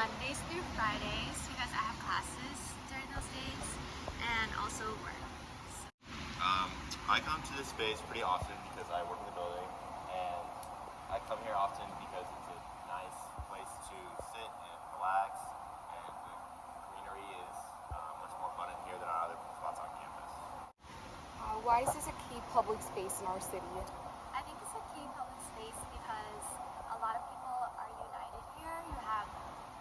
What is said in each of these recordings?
Mondays through Fridays because I have classes during those days and also work. I come to this space pretty often because I work in the building, and I come here often because it's a nice place to sit and relax, and the greenery is much more abundant here than our other spots on campus. Why is this a key public space in our city? I think it's a key public space because a lot of people are united here. You have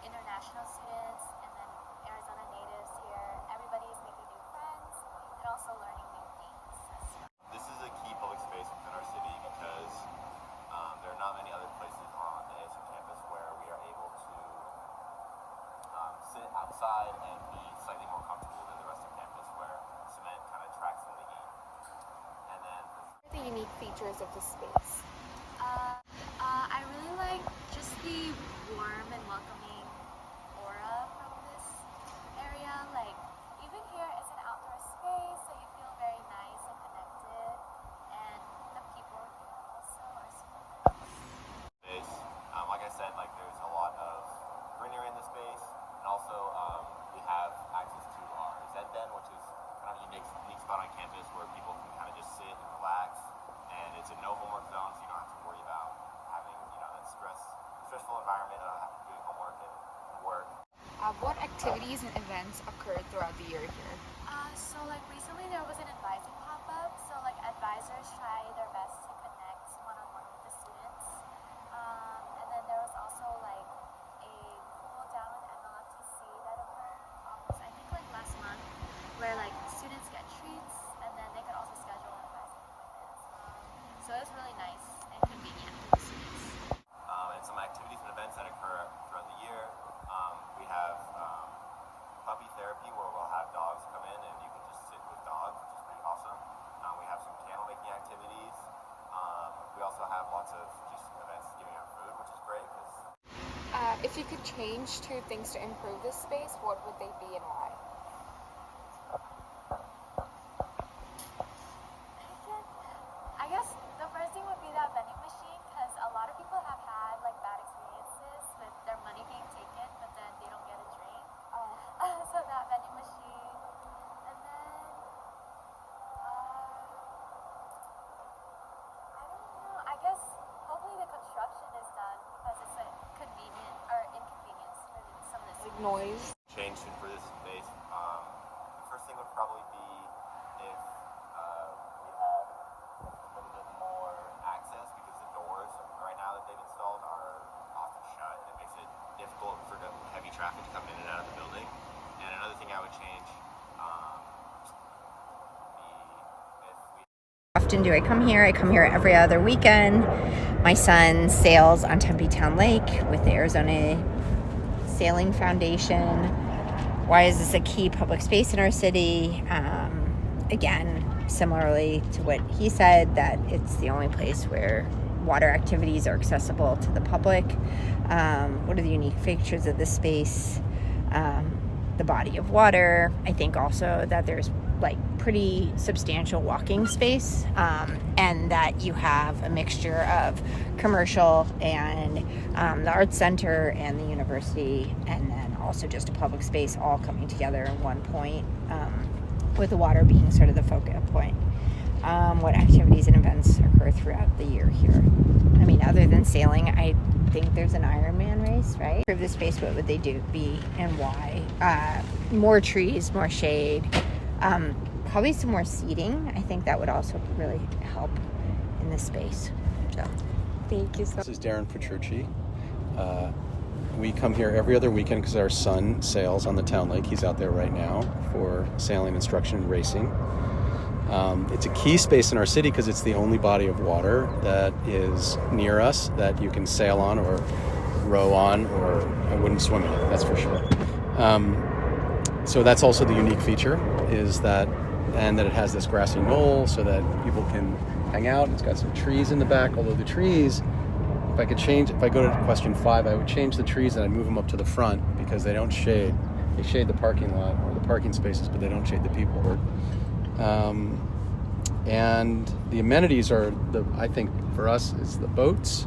international students and then Arizona natives here. Everybody is making new friends and also learning new things as well. This is a key public space within our city because there are not many other places on the ASU campus where we are able to sit outside and be slightly more comfortable than the rest of campus where cement kind of tracks the heat. And then What are the unique features of this space? I really like just the warm and welcoming aura from this area. Like, even here it's an outdoor space, so you feel very nice and connected. And the people here also are super nice. space, like I said, like there's a lot of greenery in the space, and also we have access to our Zen Den, which is kind of a unique spot on campus where people can kind of just sit and relax, and it's a no homework zone, so you don't have to worry about having that stressful environment of doing homework and work. What activities and events occur throughout the year here? So like recently there was an advising pop-up, so like advisors try their best to connect one-on-one with the students. And then there was also like a cool down with MLFTC that occurred almost, I think like last month, where like students get treats and then they could also schedule an advising appointment as well. So it was really nice and convenient for the students. And some activities and events that occur throughout the year. We have puppy therapy where we'll have dogs come in and you can just sit with dogs, which is pretty awesome. We have some candle making activities. We also have lots of just events giving out food, which is great. If you could change 2 things to improve this space, what would they be and why? I guess the first thing would be that vending machine, because a lot of people have had like bad experiences with their money being taken, but then they don't get a drink. So that vending machine, and then I don't know. I guess hopefully the construction is done because it's a convenient or inconvenience for some of the Like students. noise? Change for this space. The first thing would probably be if we had a little bit more access, because the doors right now that they've installed are often shut, and it makes it difficult for the heavy traffic to come in and out of the building. And another thing I would change Often do I come here? I come here every other weekend. My son sails on Tempe Town Lake with the Arizona Sailing Foundation. Why is this a key public space in our city? Again, similarly to what he said, that it's the only place where water activities are accessible to the public. What are the unique features of this space? The body of water. I think also that there's like pretty substantial walking space, and that you have a mixture of commercial and the arts center and the university, and then also just a public space all coming together in one point, with the water being sort of the focal point. What activities and events occur throughout the year here? I mean, other than sailing, I think there's an Ironman race, right? For the space, what would they be and why? More trees, more shade, probably some more seating. I think that would also really help in this space. So, Thank you so much. This is Darren Petrucci. We come here every other weekend because our son sails on the town lake. He's out there right now for sailing instruction and racing. It's a key space in our city because it's the only body of water that is near us that you can sail on or row on, or I wouldn't swim in it, that's for sure. So that's also the unique feature, is that, and that it has this grassy knoll so that people can hang out. It's got some trees in the back, although the trees, if I go to question 5, I would change the trees and I'd move them up to the front because they don't shade. They shade the parking lot or the parking spaces, but they don't shade the people. And the amenities are, I think for us, is the boats.